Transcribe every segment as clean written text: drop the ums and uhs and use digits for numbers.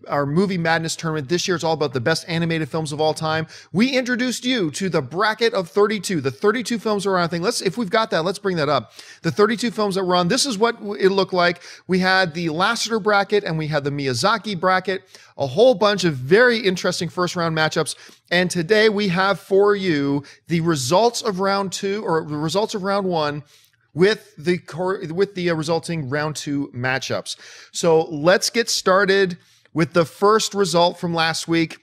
Our Movie Madness tournament this year is all about the best animated films of all time. We introduced you to the bracket of 32. The 32 films are on thing. If we've got that, let's bring that up. The 32 films that were on. This is what it looked like. We had the Lasseter bracket and we had the Miyazaki bracket. A whole bunch of very interesting first round matchups. And today we have for you the results of round two, or the results of round one, with the resulting round two matchups. So let's get started with the first result from last week.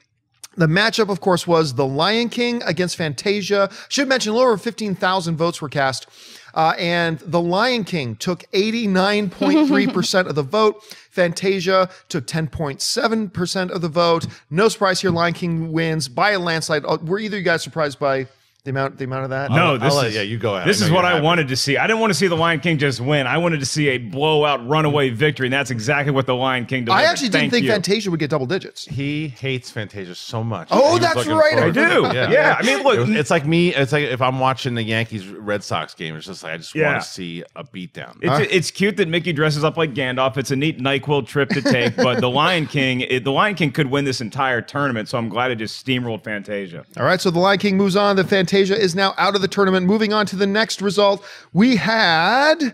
The matchup, of course, was The Lion King against Fantasia. Should mention a little over 15,000 votes were cast. And The Lion King took 89.3% of the vote. Fantasia took 10.7% of the vote. No surprise here, Lion King wins by a landslide. Were either of you guys surprised by the amount of that? No, yeah, you go ahead. This is what I wanted to see. I didn't want to see The Lion King just win. I wanted to see a blowout runaway victory, and that's exactly what The Lion King delivered. I actually didn't think Fantasia would get double digits. He hates Fantasia so much. Oh, that's right. I do. Yeah. I mean, look, it's like me. It's like if I'm watching the Yankees Red Sox game, it's just like I just want to see a beatdown. It's cute that Mickey dresses up like Gandalf. It's a neat NyQuil trip to take, but The Lion King could win this entire tournament. So I'm glad it just steamrolled Fantasia. All right, so The Lion King moves on. The Fantasia is now out of the tournament. Moving on to the next result, we had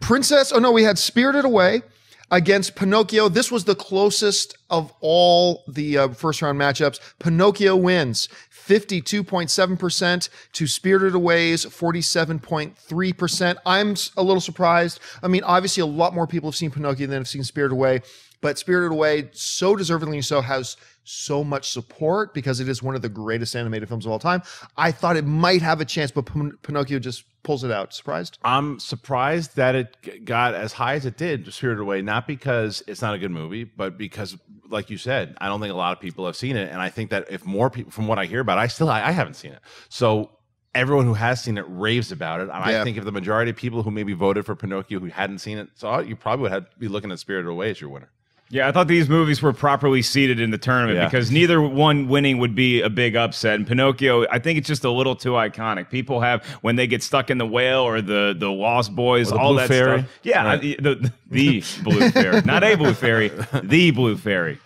Spirited Away against Pinocchio. This was the closest of all the first round matchups. Pinocchio wins 52.7% to Spirited Away's 47.3%. I'm a little surprised. I mean, obviously a lot more people have seen Pinocchio than have seen Spirited Away, but Spirited Away, so deservedly so, has so much support because it is one of the greatest animated films of all time. I thought it might have a chance, but Pinocchio just pulls it out. Surprised? I'm surprised that it got as high as it did, Spirited Away, not because it's not a good movie, but because, like you said, I don't think a lot of people have seen it. And I think that if more people, from what I hear about it, I haven't seen it. So everyone who has seen it raves about it. And I think if the majority of people who maybe voted for Pinocchio who hadn't seen it saw it, you probably would be looking at Spirited Away as your winner. Yeah, I thought these movies were properly seeded in the tournament because neither one winning would be a big upset. And Pinocchio, I think it's just a little too iconic. People have, when they get stuck in the whale or the Lost Boys, all that fairy stuff. Yeah, right. The Blue Fairy. Not a Blue Fairy, the Blue Fairy.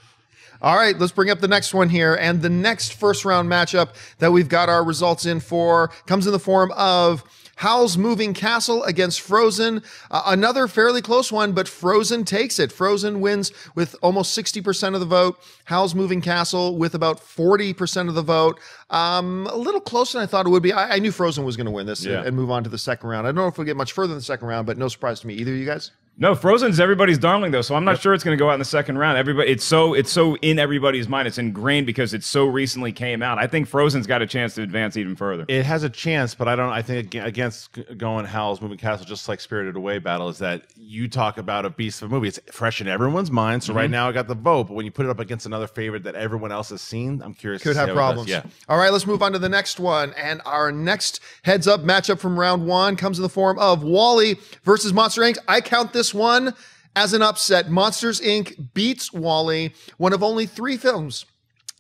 All right, let's bring up the next one here. And the next first round matchup that we've got our results in for comes in the form of Howl's Moving Castle against Frozen. Another fairly close one, but Frozen takes it. Frozen wins with almost 60% of the vote. Howl's Moving Castle with about 40% of the vote. A little closer than I thought it would be. I knew Frozen was going to win this and move on to the second round. I don't know if we'll get much further in the second round, but no surprise to me. Either of you guys? No, Frozen's everybody's darling though, so I'm not sure it's going to go out in the second round. It's so in everybody's mind. It's ingrained because it so recently came out. I think Frozen's got a chance to advance even further. It has a chance, but I think against going Howl's Moving Castle, just like Spirited Away battle, is that you talk about a beast of a movie. It's fresh in everyone's mind. So right now I got the vote, but when you put it up against another favorite that everyone else has seen, I'm curious. Could have problems. Yeah. All right, let's move on to the next one. And our next heads up matchup from round one comes in the form of WALL-E versus Monster Inc. I count this one as an upset. Monsters Inc. beats WALL-E, one of only 3 films.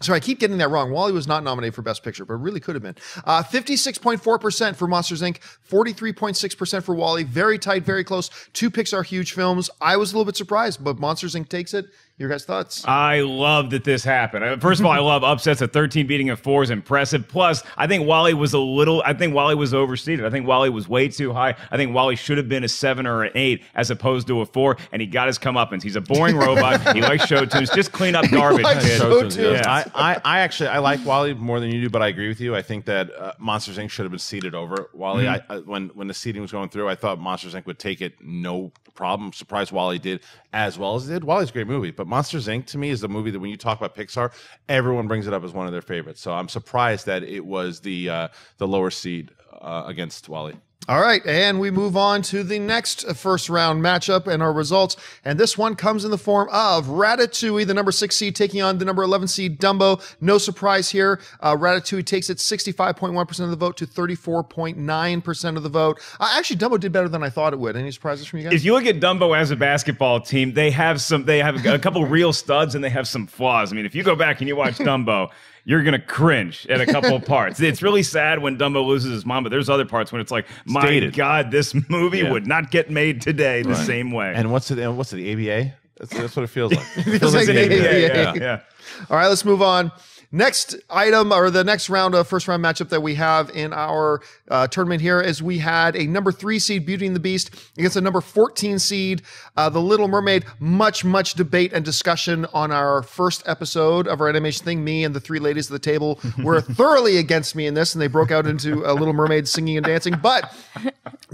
Sorry, I keep getting that wrong. WALL-E was not nominated for Best Picture, but really could have been. 56.4% for Monsters Inc., 43.6% for WALL-E. Very tight, very close. 2 Pixar huge films. I was a little bit surprised, but Monsters Inc. takes it. Your guys' thoughts? I love that this happened. First of all, I love upsets. A 13 beating a 4 is impressive. Plus, I think WALL-E was overseeded. I think WALL-E was way too high. I think WALL-E should have been a 7 or an 8 as opposed to a 4, and he got his comeuppance. He's a boring robot. He likes show tunes. Just clean up garbage, kid. Yeah. I like WALL-E more than you do, but I agree with you. I think that Monsters Inc. should have been seeded over WALL-E. When the seeding was going through, I thought Monsters Inc. would take it no problem. I'm surprised WALL-E did as well as it did. WALL-E's a great movie, but Monsters Inc. to me is the movie that when you talk about Pixar, everyone brings it up as one of their favorites. So I'm surprised that it was the lower seed against WALL-E. All right, and we move on to the next first round matchup and our results. And this one comes in the form of Ratatouille, the number 6 seed, taking on the number 11 seed Dumbo. No surprise here. Ratatouille takes it 65.1% of the vote to 34.9% of the vote. Actually, Dumbo did better than I thought it would. Any surprises from you guys? If you look at Dumbo as a basketball team, they have a couple real studs and they have some flaws. I mean, if you go back and you watch Dumbo, you're gonna cringe at a couple of parts. It's really sad when Dumbo loses his mom, but there's other parts when it's like, my Dated. God, this movie would not get made today the same way. And what's it? The ABA? That's what it feels like. It feels like It's an the ABA, ABA. yeah. All right, let's move on. Next item, or the next round of first round matchup that we have in our tournament here is we had a number 3 seed, Beauty and the Beast, against a number 14 seed, The Little Mermaid. Much debate and discussion on our first episode of our animation thing. Me and the 3 ladies at the table were thoroughly against me in this, and they broke out into a Little Mermaid singing and dancing. But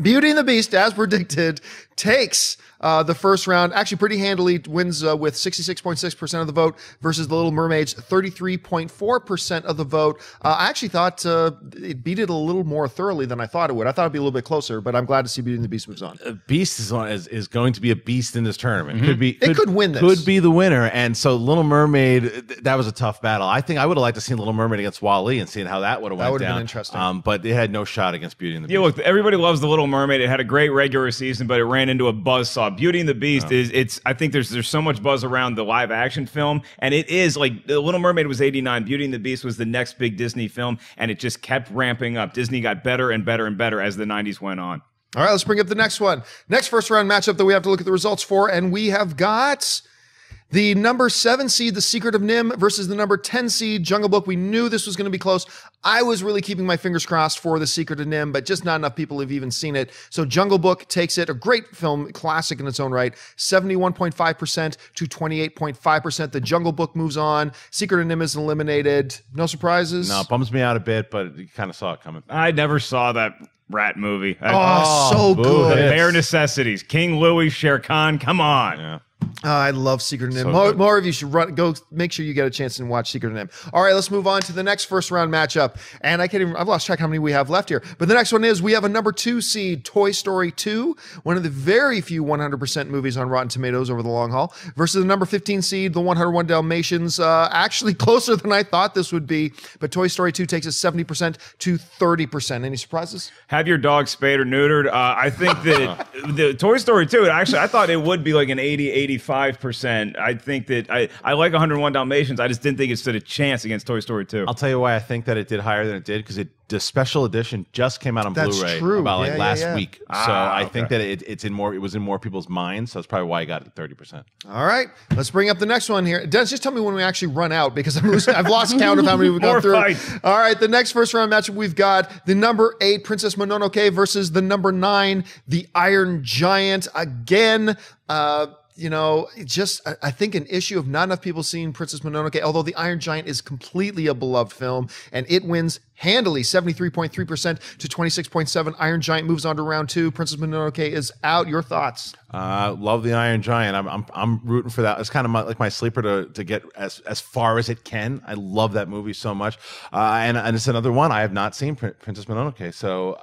Beauty and the Beast, as predicted, takes the first round, actually pretty handily, wins with 66.6% of the vote versus The Little Mermaid's 33.4% of the vote. I actually thought it beat it a little more thoroughly than I thought it would. I thought it'd be a little bit closer, but I'm glad to see Beauty and the Beast moves on. Beast is going to be a beast in this tournament. Could win this. Could be the winner. And so Little Mermaid, that was a tough battle. I think I would have liked to see Little Mermaid against Wall-E and seeing how that would have went down. That would have been interesting. But it had no shot against Beauty and the Beast. Yeah, look, everybody loves The Little Mermaid. It had a great regular season, but it ran into a buzzsaw. Beauty and the Beast it's I think there's so much buzz around the live action film, and it is like The Little Mermaid was 89, Beauty and the Beast was the next big Disney film, and it just kept ramping up. Disney got better and better and better as the 90s went on. All right, let's bring up the next one. Next first round matchup that we have to look at the results for, and we have got the number 7 seed, The Secret of NIMH, versus the number 10 seed, Jungle Book. We knew this was going to be close. I was really keeping my fingers crossed for The Secret of NIMH, but just not enough people have even seen it. So Jungle Book takes it, a great film, classic in its own right, 71.5% to 28.5%. The Jungle Book moves on. Secret of NIMH is eliminated. No surprises? No, it bums me out a bit, but you kind of saw it coming. I never saw that rat movie. So boo, good. The yes. Bare Necessities. King Louis, Shere Khan, come on. Yeah. I love Secret of NIMH. So More of you should go make sure you get a chance and watch Secret of NIMH. All right, let's move on to the next first round matchup. And I've lost track how many we have left here. But the next one is we have a number 2 seed, Toy Story 2, one of the very few 100% movies on Rotten Tomatoes over the long haul, versus the number 15 seed, The 101 Dalmatians. Actually closer than I thought this would be, but Toy Story 2 takes it 70% to 30%. Any surprises? Have your dog spayed or neutered. I think that the Toy Story 2, actually, I thought it would be like an 85%. I think that I like 101 Dalmatians. I just didn't think it stood a chance against Toy Story 2. I'll tell you why I think that it did higher than it did, because the special edition just came out on That's Blu-ray true. about Yeah, last week. So I okay. think that it was in more people's minds. So that's probably why I got it 30%. All right, let's bring up the next one here. Dennis, just tell me when we actually run out, because I've lost count of how many we've gone More through. fights. All right, the next first round matchup we've got the number 8 Princess Mononoke versus the number 9 The Iron Giant. Again, I think an issue of not enough people seeing Princess Mononoke, although The Iron Giant is completely a beloved film, and it wins handily 73.3% to 26.7%. Iron Giant moves on to round 2. Princess Mononoke is out. Your thoughts? Love The Iron Giant. I'm rooting for that. It's kind of like my sleeper to get as far as it can. I love that movie so much, and it's another one I have not seen, Princess Mononoke. So.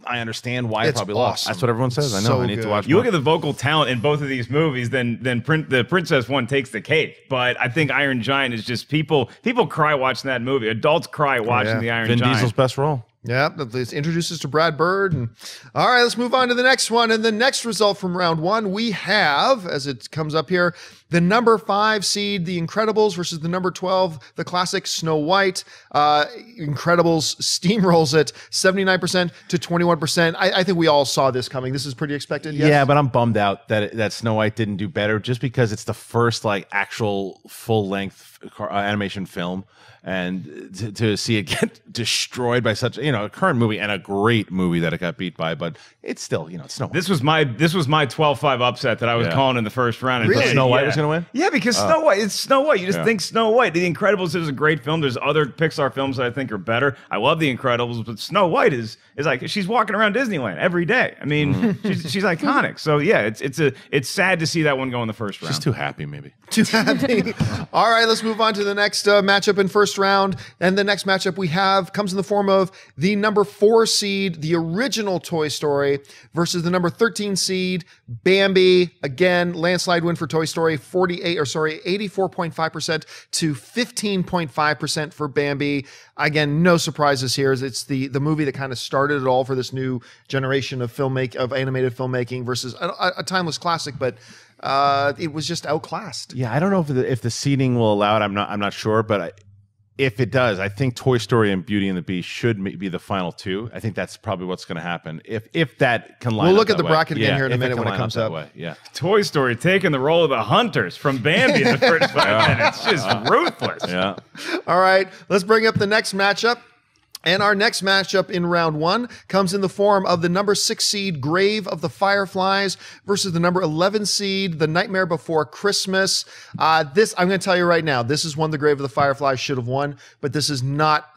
I understand why It's it probably lost. awesome. That's what everyone says. I know. So I need good. to watch You more. look at the vocal talent in both of these movies, then the Princess one takes the cake. But I think Iron Giant is just people cry watching that movie. Adults cry watching the Iron Vin Giant. Diesel's best role. Yeah, this introduces to Brad Bird. And all right, let's move on to the next one. And the next result from round 1, we have, as it comes up here, the number 5 seed, The Incredibles, versus the number 12, the classic Snow White. Incredibles steamrolls it 79% to 21%. I think we all saw this coming. This is pretty expected. Yes? Yeah, but I'm bummed out that Snow White didn't do better, just because it's the first actual full length animation film, and to see it get destroyed by such a current movie and a great movie that it got beat by, but it's still it's Snow White. This was my 12-5 upset that I was calling in the first round. Really? Snow White was going to win? Yeah, because Snow White, it's Snow White. You just think Snow White. The Incredibles is a great film. There's other Pixar films that I think are better. I love The Incredibles, but Snow White is like she's walking around Disneyland every day. I mean, she's iconic. So yeah, it's sad to see that one go in the first round. She's too happy, maybe. Too happy. All right, let's move on to the next matchup in first round. And the next matchup we have comes in the form of the number 4 seed, the original Toy Story, versus the number 13 seed, Bambi. Again, landslide win for Toy Story, 84.5% to 15.5% for Bambi. Again, no surprises here. It's the movie that kind of started it all for this new generation of animated filmmaking versus a timeless classic, but it was just outclassed. Yeah, I don't know if the seating will allow it. I'm not sure, but If it does, I think Toy Story and Beauty and the Beast should be the final two. I think that's probably what's going to happen. If that can line We'll up look at that the way. bracket again here in a if minute can when it line comes that up. way. Yeah. Toy Story taking the role of the hunters from Bambi in the first 5 minutes. Just ruthless. Yeah. All right, let's bring up the next matchup. And our next matchup in round one comes in the form of the number 6 seed Grave of the Fireflies versus the number 11 seed The Nightmare Before Christmas. This I'm going to tell you right now. This is one the Grave of the Fireflies should have won, but this is not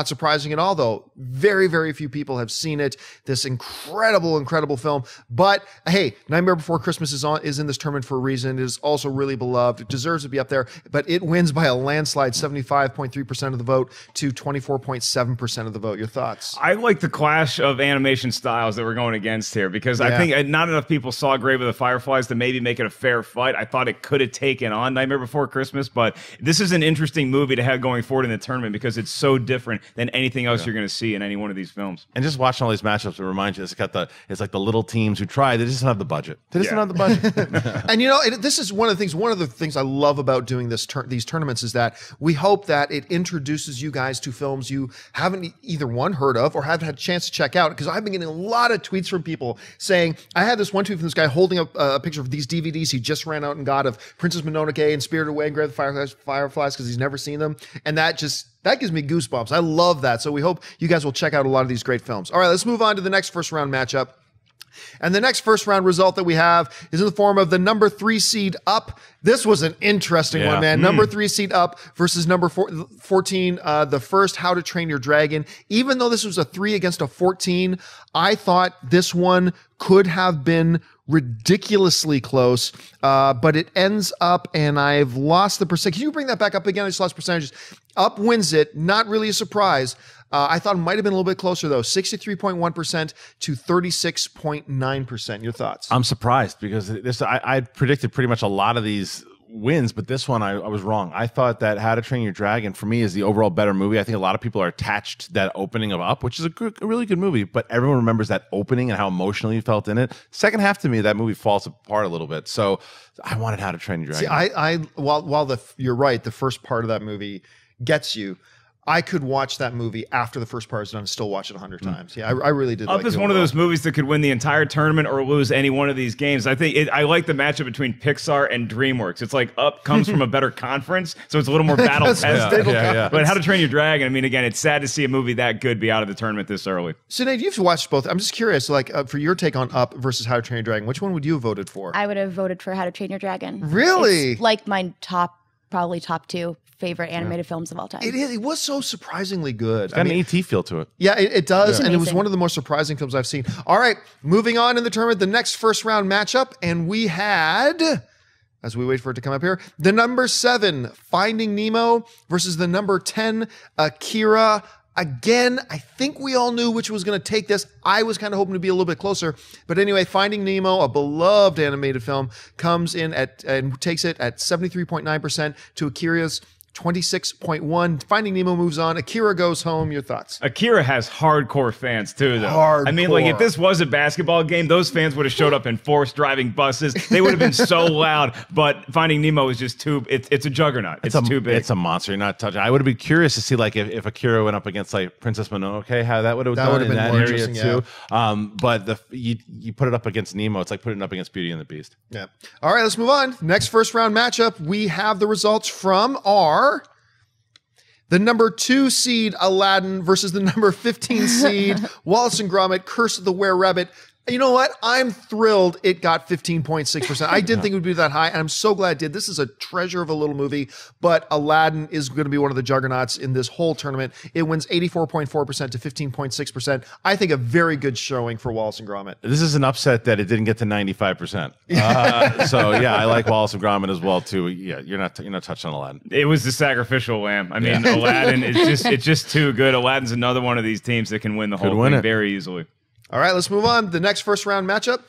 surprising at all. Though very very few people have seen it. This incredible film. But hey, Nightmare Before Christmas is in this tournament for a reason. It is also really beloved. It deserves to be up there, but it wins by a landslide, 75.3% of the vote to 24.7% of the vote. Your thoughts? I like the clash of animation styles that we're going against here because I think not enough people saw Grave of the Fireflies to maybe make it a fair fight. I thought it could have taken on Nightmare Before Christmas, but this is an interesting movie to have going forward in the tournament because it's so different than anything else you're going to see in any one of these films. And just watching all these matchups, it reminds you, it's like the little teams who try. They just don't have the budget. They just don't have the budget. And this is one of the things I love about doing these tournaments is that we hope that it introduces you guys to films you haven't either heard of or haven't had a chance to check out, because I've been getting a lot of tweets from people saying, I had this one tweet from this guy holding up a picture of these DVDs he just ran out and got of Princess Mononoke and Spirited Away and Grave of the Fireflies because he's never seen them, and that gives me goosebumps. I love that. So we hope you guys will check out a lot of these great films. All right, let's move on to the next first round matchup. And the next first round result that we have is in the form of the number 3 seed Up. This was an interesting one, man. Number 3 seed Up versus number 14, the first How to Train Your Dragon. Even though this was a 3 against a 14, I thought this one could have been ridiculously close, but it ends up, and I've lost the percent. Can you bring that back up again? I just lost percentages. Up wins it. Not really a surprise. I thought it might have been a little bit closer, though. 63.1% to 36.9%. Your thoughts? I'm surprised because I predicted pretty much a lot of these wins, but this one I was wrong. I thought that How to Train Your Dragon for me is the overall better movie. I think a lot of people are attached to that opening of Up, which is a really good movie, but everyone remembers that opening and how emotional you felt in it. Second half to me, that movie falls apart a little bit. So I wanted How to Train Your Dragon. See, while you're right, the first part of that movie gets you. I could watch that movie after the first part is done and still watch it 100 times. Yeah, I really did. Up is one of those movies that could win the entire tournament or lose any one of these games. I think I like the matchup between Pixar and DreamWorks. It's like Up comes from a better conference, so it's a little more battle tested. But How to Train Your Dragon, I mean, again, it's sad to see a movie that good be out of the tournament this early. Sinead, you've watched both. I'm just curious, for your take on Up versus How to Train Your Dragon, which one would you have voted for? I would have voted for How to Train Your Dragon. Really? It's like my probably top 2 favorite animated films of all time. It was so surprisingly good. It's got an E.T. feel to it. Yeah, it does. Yeah. And it was Amazing. one of the more surprising films I've seen. All right, moving on in the tournament, the next first round matchup. And we had, as we wait for it to come up here, the number 7, Finding Nemo versus the number 10, Akira. Again, I think we all knew which was going to take this. I was kind of hoping to be a little bit closer. But anyway, Finding Nemo, a beloved animated film, comes in and takes it at 73.9% to Akira's 26.1. Finding Nemo moves on. Akira goes home. Your thoughts? Akira has hardcore fans too, though. Hardcore. I mean, like if this was a basketball game, those fans would have showed up in force driving buses. They would have been so loud. But Finding Nemo is just too. It's a juggernaut. It's too big. It's a monster. You're not touching. I would have been curious to see if Akira went up against like Princess Mononoke, how that would have done in been that more area interesting, too. But you put it up against Nemo, it's like putting it up against Beauty and the Beast. Yeah. All right, let's move on. Next first round matchup, we have the results from the number 2 seed Aladdin versus the number 15 seed Wallace and Gromit, Curse of the Were-Rabbit. You know what? I'm thrilled it got 15.6%. I didn't think it would be that high, and I'm so glad it did. This is a treasure of a little movie, but Aladdin is going to be one of the juggernauts in this whole tournament. It wins 84.4% to 15.6%. I think a very good showing for Wallace and Gromit. This is an upset that it didn't get to 95%. So yeah, I like Wallace and Gromit as well too. Yeah, you're not touching on Aladdin. It was the sacrificial lamb. I mean, Aladdin it's just too good. Aladdin's another one of these teams that can win the whole thing very easily. All right, let's move on. The next first round matchup,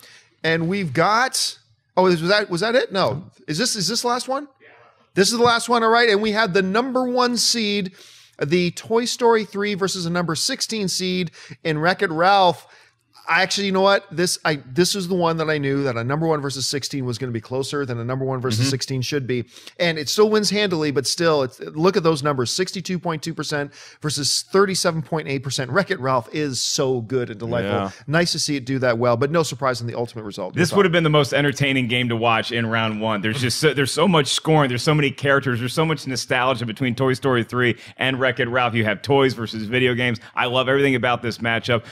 and we've got. Oh, was that it? No, is this the last one? Yeah. This is the last one. All right, and we had the number 1 seed, the Toy Story 3 versus a number 16 seed in Wreck-It Ralph. I actually, you know what? This is the one that I knew that a number 1 versus 16 was going to be closer than a number 1 versus 16 should be. And it still wins handily, but still, look at those numbers, 62.2% versus 37.8%. Wreck-It Ralph is so good and delightful. Yeah. Nice to see it do that well, but no surprise in the ultimate result. This would have been the most entertaining game to watch in round 1. There's just there's so much scoring, there's so many characters, there's so much nostalgia between Toy Story 3 and Wreck-It Ralph. You have toys versus video games. I love everything about this matchup.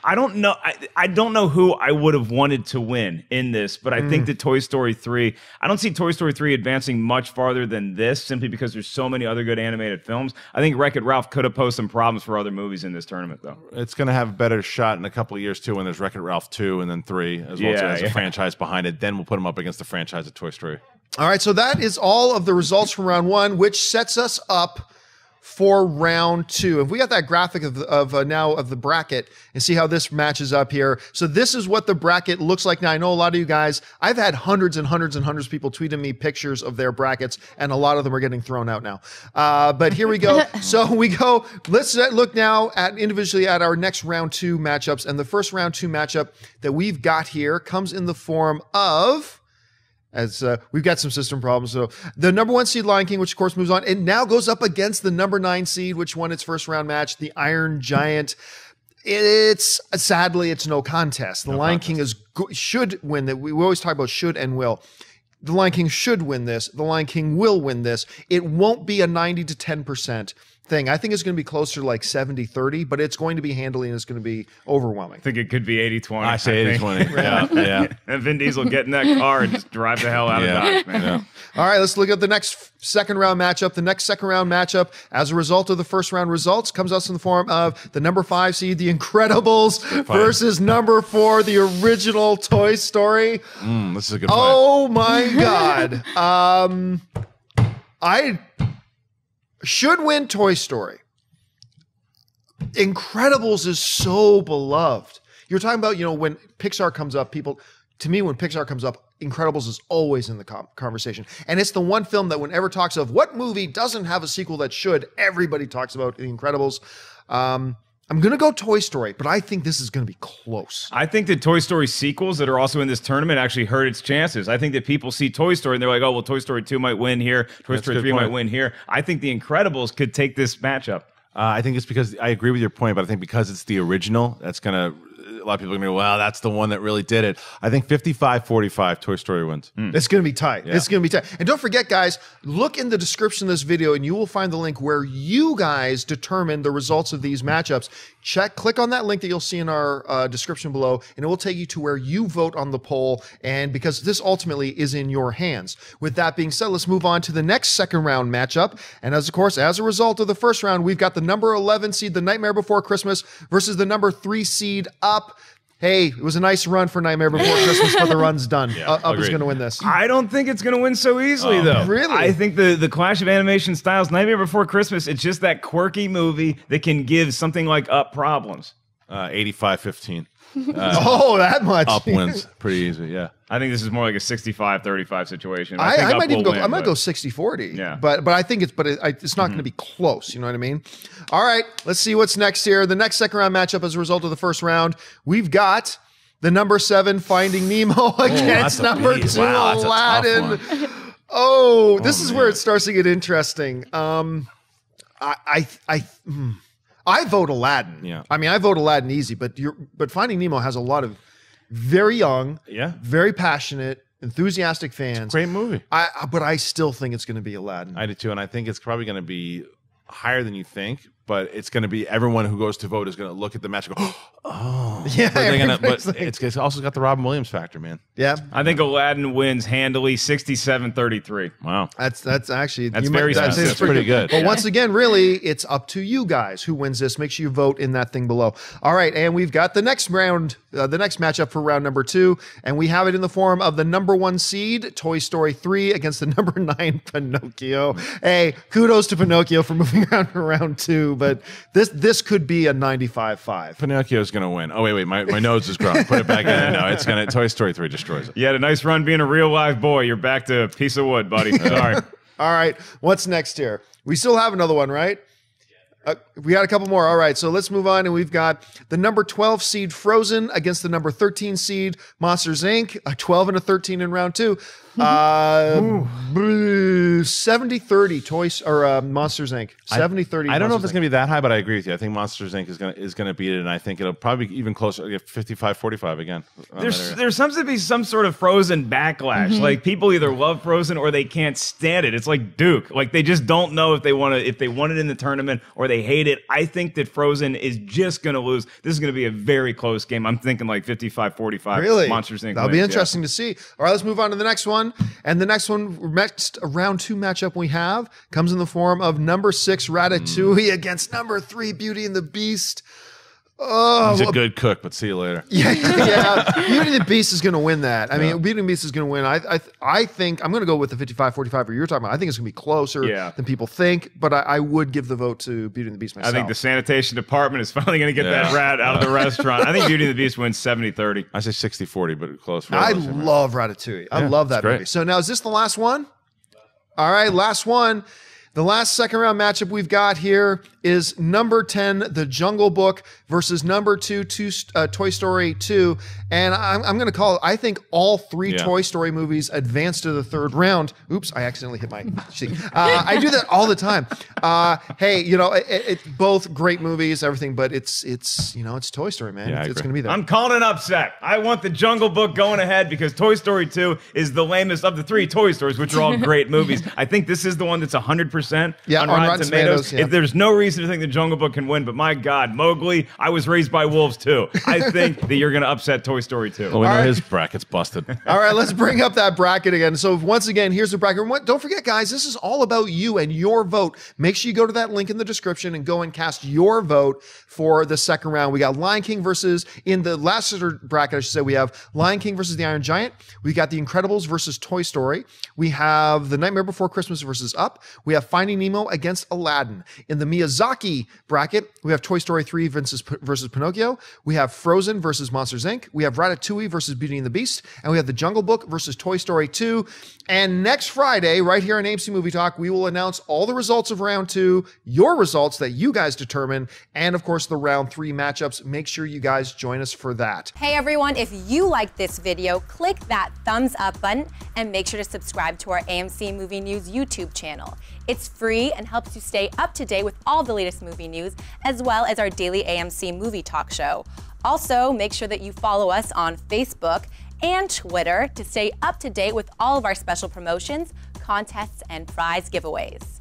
I don't know. I don't know who I would have wanted to win in this, but I think that Toy Story 3, I don't see Toy Story 3 advancing much farther than this simply because there's so many other good animated films. I think Wreck-It Ralph could have posed some problems for other movies in this tournament, though. It's going to have a better shot in a couple of years, too, when there's Wreck-It Ralph 2 and then 3, as well as a franchise behind it. Then we'll put them up against the franchise of Toy Story. All right, so that is all of the results from round 1, which sets us up for round 2. If we got that graphic of the bracket and see how this matches up here. So this is what the bracket looks like now. I know a lot of you guys, I've had hundreds and hundreds and hundreds of people tweeting me pictures of their brackets, and a lot of them are getting thrown out now. But here we go. So we go, let's look now at individually at our next round 2 matchups. And the first round 2 matchup that we've got here comes in the form of, as we've got some system problems. So the number 1 seed Lion King, which of course moves on, and now goes up against the number 9 seed, which won its first round match, the Iron Giant. It's sadly, it's no contest. The Lion King should win that. We always talk about should and will. The Lion King should win this. The Lion King will win this. It won't be a 90 to 10% thing. I think it's going to be closer to like 70-30, but it's going to be handily and it's going to be overwhelming. I think it could be 80-20. I say 80-20. Yeah. And Vin Diesel get in that car and just drive the hell out of Dodge, man. Yeah. All right, let's look at the next second round matchup. The next second round matchup, as a result of the first round results, comes us in the form of the number 5 seed, The Incredibles, versus number 4, the original Toy Story. This is a good fight. Oh my God. I should win Toy Story. Incredibles is so beloved. You're talking about, when Pixar comes up, to me, when Pixar comes up, Incredibles is always in the conversation. And it's the one film that whenever talks of what movie doesn't have a sequel that should, everybody talks about The Incredibles. I'm going to go Toy Story, but I think this is going to be close. I think that Toy Story sequels that are also in this tournament actually hurt its chances. I think that people see Toy Story and they're like, oh, well, Toy Story 2 might win here. Toy Story 3 might win here. I think The Incredibles could take this matchup. I think it's because I agree with your point, but I think because it's the original, that's going to, a lot of people are going to go, well, that's the one that really did it. I think 55-45, Toy Story wins. It's going to be tight. Yeah. It's going to be tight. And don't forget, guys, look in the description of this video and you will find the link where you guys determine the results of these matchups. Click on that link that you'll see in our description below, and it will take you to where you vote on the poll. And because this ultimately is in your hands. With that being said, let's move on to the next second round matchup. And as a result of the first round, we've got the number 11 seed, The Nightmare Before Christmas, versus the number 3 seed, Up. Hey, it was a nice run for Nightmare Before Christmas, but the run's done. Up is going to win this. I don't think it's going to win so easily, though. Really? I think the clash of animation styles, Nightmare Before Christmas, it's just that quirky movie that can give something like Up problems. 85-15. That much. Up wins pretty easy, yeah. I think this is more like a 65-35 situation. I might even go. I might go 60-40. Yeah. But I think it's not going to be close. You know what I mean? All right. Let's see what's next here. The next second round matchup, as a result of the first round, we've got the number 7 Finding Nemo against number 2 Aladdin. This is where it starts to get interesting. I vote Aladdin. Yeah. I mean, I vote Aladdin easy, but Finding Nemo has a lot of very young, very passionate, enthusiastic fans. Great movie. But I still think it's going to be Aladdin. I do too, and I think it's probably going to be higher than you think, but it's going to be everyone who goes to vote is going to look at the match and go, oh. Yeah. But it's also got the Robin Williams factor, man. Yeah. I think Aladdin wins handily 67-33. Wow. That's actually that's very that's pretty good. But once again, really, it's up to you guys who wins this. Make sure you vote in that thing below. All right, and we've got the next round, the next matchup for round number 2, and we have it in the form of the number 1 seed, Toy Story 3, against the number 9, Pinocchio. Hey, kudos to Pinocchio for moving around for round 2, but this could be a 95-5. Pinocchio's going to win. Oh, wait, my nose is growing. Put it back in. No, it's going to, Toy Story 3 destroys it. You had a nice run being a real live boy. You're back to a piece of wood, buddy. Sorry. All right, what's next here? We still have another one, right? We got a couple more. All right, so let's move on. And we've got the number 12 seed Frozen against the number 13 seed Monsters, Inc. A 12 and a 13 in round 2. 70-30 Toys or Monsters, Inc. 70-30. I don't know if it's going to be that high, but I agree with you. I think Monsters, Inc. is going to beat it, and I think it'll probably be even closer, 55-45 again. There seems to be some sort of Frozen backlash. Like people either love Frozen or they can't stand it. It's like Duke. Like they just don't know if they want it in the tournament or they hate it. I think that Frozen is just going to lose. This is going to be a very close game. I'm thinking like 55-45. Really? Monsters, Inc. That'll be wins, interesting to see. All right, let's move on to the next one. And the next one, next round 2 matchup we have comes in the form of number 6 Ratatouille against number 3 Beauty and the Beast. Oh, he's a good cook, but see you later. Yeah. Beauty and the Beast is going to win that. I mean, Beauty and the Beast is going to win. I think I'm going to go with the 55-45 you're talking about. I think it's going to be closer than people think, but I would give the vote to Beauty and the Beast myself. I think the sanitation department is finally going to get that rat out of the restaurant. I think Beauty and the Beast wins 70-30. I say 60-40, but close. I love Ratatouille. I love that movie. So now, is this the last one? All right, last one. The last second round matchup we've got here is number 10, The Jungle Book, versus number 2, Toy Story 2. And I'm going to call it, I think all 3 Toy Story movies advance to the 3rd round. Oops, I accidentally hit my cheek. I do that all the time. Hey, it's both great movies, everything, but it's Toy Story, man. Yeah, it's going to be there. I'm calling an upset. I want The Jungle Book going ahead because Toy Story 2 is the lamest of the 3 Toy Stories, which are all great movies. I think this is the one that's 100% on Rotten Tomatoes. Yeah. There's no reason to think The Jungle Book can win, but my God, Mowgli, I was raised by wolves too. I think that you're going to upset Toy Story 2. Well, we know his bracket's busted. All right, let's bring up that bracket again. So once again, here's the bracket. Don't forget, guys, this is all about you and your vote. Make sure you go to that link in the description and go and cast your vote for the second round. We got Lion King versus, in the last bracket, I should say, we have Lion King versus The Iron Giant. We got The Incredibles versus Toy Story. We have The Nightmare Before Christmas versus Up. We have Finding Nemo against Aladdin. In the Miyazaki bracket, we have Toy Story 3 versus Pinocchio. We have Frozen versus Monsters, Inc. We have Ratatouille versus Beauty and the Beast. And we have The Jungle Book versus Toy Story 2. And next Friday, right here on AMC Movie Talk, we will announce all the results of round 2, your results that you guys determine, and of course the round 3 matchups. Make sure you guys join us for that. Hey everyone, if you liked this video, click that thumbs up button and make sure to subscribe to our AMC Movie News YouTube channel. It's free and helps you stay up to date with all the latest movie news, as well as our daily AMC Movie Talk show. Also, make sure that you follow us on Facebook and Twitter to stay up to date with all of our special promotions, contests, and prize giveaways.